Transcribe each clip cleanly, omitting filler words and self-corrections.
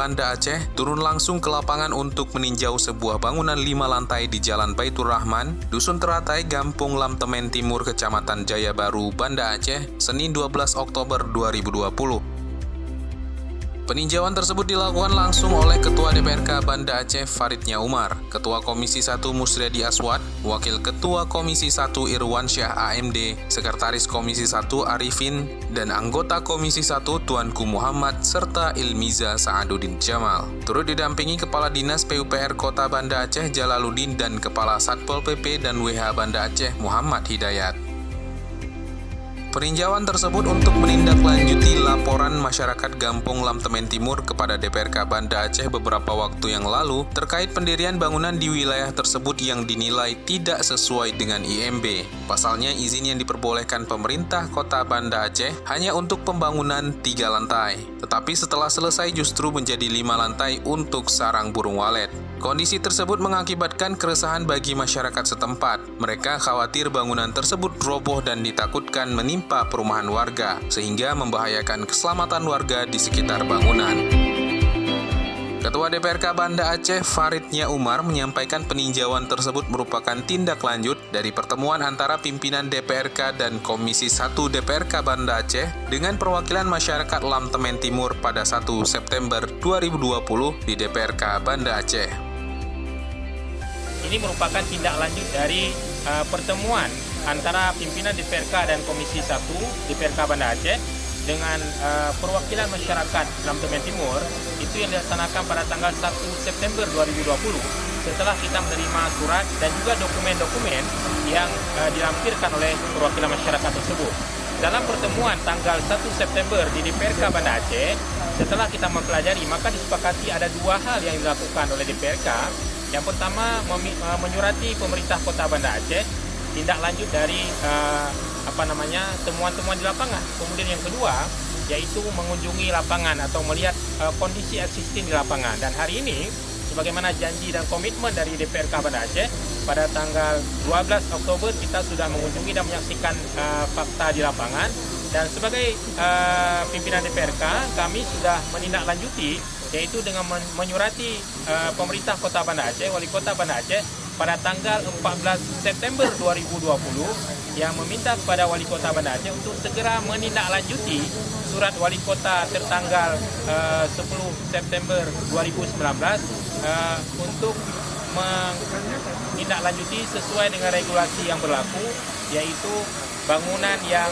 Banda Aceh turun langsung ke lapangan untuk meninjau sebuah bangunan 5 lantai di Jalan Baitur Rahman, Dusun Teratai, Gampung Lamtemen Timur, Kecamatan Jaya Baru, Banda Aceh, Senin 12 Oktober 2020. Peninjauan tersebut dilakukan langsung oleh Ketua DPRK Banda Aceh Faridnya Umar, Ketua Komisi 1 Musredi Aswad, Wakil Ketua Komisi 1 Irwansyah AMD, Sekretaris Komisi 1 Arifin, dan anggota Komisi 1 Tuanku Muhammad, serta Ilmiza Sa'aduddin Jamal. Turut didampingi Kepala Dinas PUPR Kota Banda Aceh Jalaluddin dan Kepala Satpol PP dan WH Banda Aceh Muhammad Hidayat. Peninjauan tersebut untuk menindaklanjuti laporan masyarakat Gampung Lamtemen Timur kepada DPRK Banda Aceh beberapa waktu yang lalu terkait pendirian bangunan di wilayah tersebut yang dinilai tidak sesuai dengan IMB. Pasalnya, izin yang diperbolehkan pemerintah Kota Banda Aceh hanya untuk pembangunan 3 lantai. Tetapi setelah selesai justru menjadi 5 lantai untuk sarang burung walet. Kondisi tersebut mengakibatkan keresahan bagi masyarakat setempat. Mereka khawatir bangunan tersebut roboh dan ditakutkan menimpa perumahan warga, sehingga membahayakan keselamatan warga di sekitar bangunan. Ketua DPRK Banda Aceh Faridnya Umar menyampaikan peninjauan tersebut merupakan tindak lanjut dari pertemuan antara pimpinan DPRK dan Komisi 1 DPRK Banda Aceh dengan perwakilan masyarakat Lamtemen Timur pada 1 September 2020 di DPRK Banda Aceh. Ini merupakan tindak lanjut dari pertemuan antara pimpinan DPRK dan Komisi 1 DPRK Banda Aceh dengan perwakilan masyarakat Lamtemen Timur itu yang dilaksanakan pada tanggal 1 September 2020 setelah kita menerima surat dan juga dokumen-dokumen yang dilampirkan oleh perwakilan masyarakat tersebut. Dalam pertemuan tanggal 1 September di DPRK Banda Aceh, setelah kita mempelajari, maka disepakati ada 2 hal yang dilakukan oleh DPRK. Yang pertama, menyurati pemerintah Kota Banda Aceh tindak lanjut dari temuan-temuan di lapangan. Kemudian yang kedua yaitu mengunjungi lapangan atau melihat kondisi existing di lapangan. Dan hari ini sebagaimana janji dan komitmen dari DPRK Banda Aceh, pada tanggal 12 Oktober kita sudah mengunjungi dan menyaksikan fakta di lapangan. Dan sebagai pimpinan DPRK, kami sudah menindaklanjuti yaitu dengan menyurati pemerintah Kota Banda Aceh, Wali Kota Banda Aceh pada tanggal 14 September 2020 yang meminta kepada Wali Kota Banda Aceh untuk segera menindaklanjuti surat Wali Kota tertanggal 10 September 2019 untuk menindaklanjuti sesuai dengan regulasi yang berlaku, yaitu bangunan yang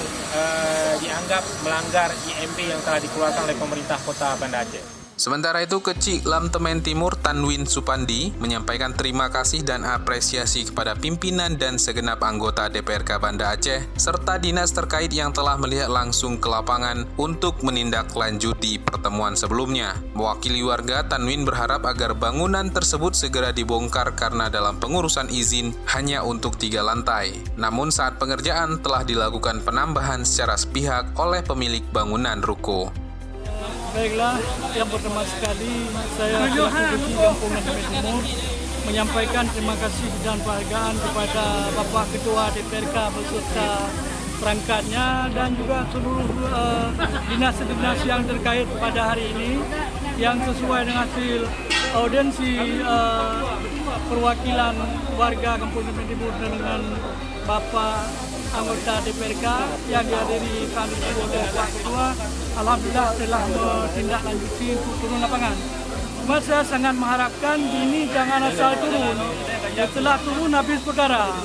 dianggap melanggar IMB yang telah dikeluarkan oleh pemerintah Kota Banda Aceh. Sementara itu, Kecik Lamtemen Timur Tanwin Supandi menyampaikan terima kasih dan apresiasi kepada pimpinan dan segenap anggota DPRK Banda Aceh serta dinas terkait yang telah melihat langsung ke lapangan untuk menindaklanjuti pertemuan sebelumnya. Mewakili warga, Tanwin berharap agar bangunan tersebut segera dibongkar karena dalam pengurusan izin hanya untuk 3 lantai. Namun saat pengerjaan telah dilakukan penambahan secara sepihak oleh pemilik bangunan ruko. Baiklah, yang pertama sekali saya selaku Kecik Gampung Lamtemen Timur menyampaikan terima kasih dan penghargaan kepada Bapak Ketua DPRK beserta perangkatnya dan juga seluruh dinas-dinas yang terkait pada hari ini yang sesuai dengan hasil audiensi perwakilan warga Gampung Lamtemen Timur dengan Bapak anggota DPRK yang dihadiri kami oleh Pak Ketua. Alhamdulillah telah menindaklanjuti untuk turun lapangan. Cuma saya sangat mengharapkan ini jangan asal turun. Setelah turun habis perkara.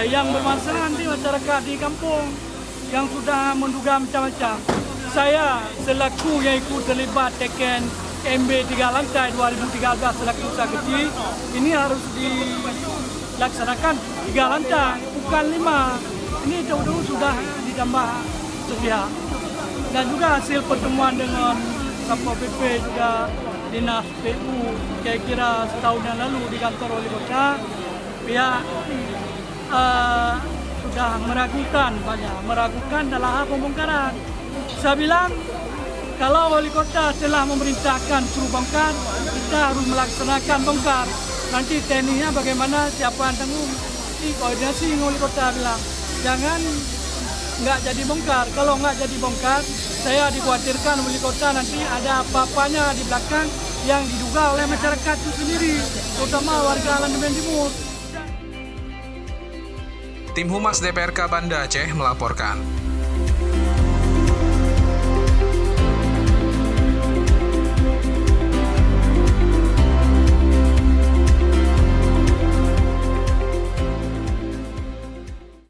Yang bermasalah nanti masyarakat di kampung yang sudah menduga macam-macam. Saya selaku yang ikut terlibat teken MB 3 lantai 2013 selaku usaha kecil, ini harus dilaksanakan 3 lantai, bukan 5. Ini jauh-jauh sudah ditambah sepihak. Dan juga hasil pertemuan dengan Satpol PP juga Dinas PU kira-kira setahun yang lalu di kantor Wali Kota, pihak sudah meragukan dalam hal pembongkaran. Saya bilang kalau Wali Kota telah memerintahkan suruh bongkar, kita harus melaksanakan bongkar. Nanti tekniknya bagaimana, siapa yang tanggung? Ini koordinasi Wali Kota bilang jangan nggak jadi bongkar. Kalau nggak jadi bongkar, saya dikhawatirkan wali kota nanti ada apa-apanya di belakang yang diduga oleh masyarakat itu sendiri, terutama warga Alandemen Timur. Tim Humas DPRK Banda Aceh melaporkan.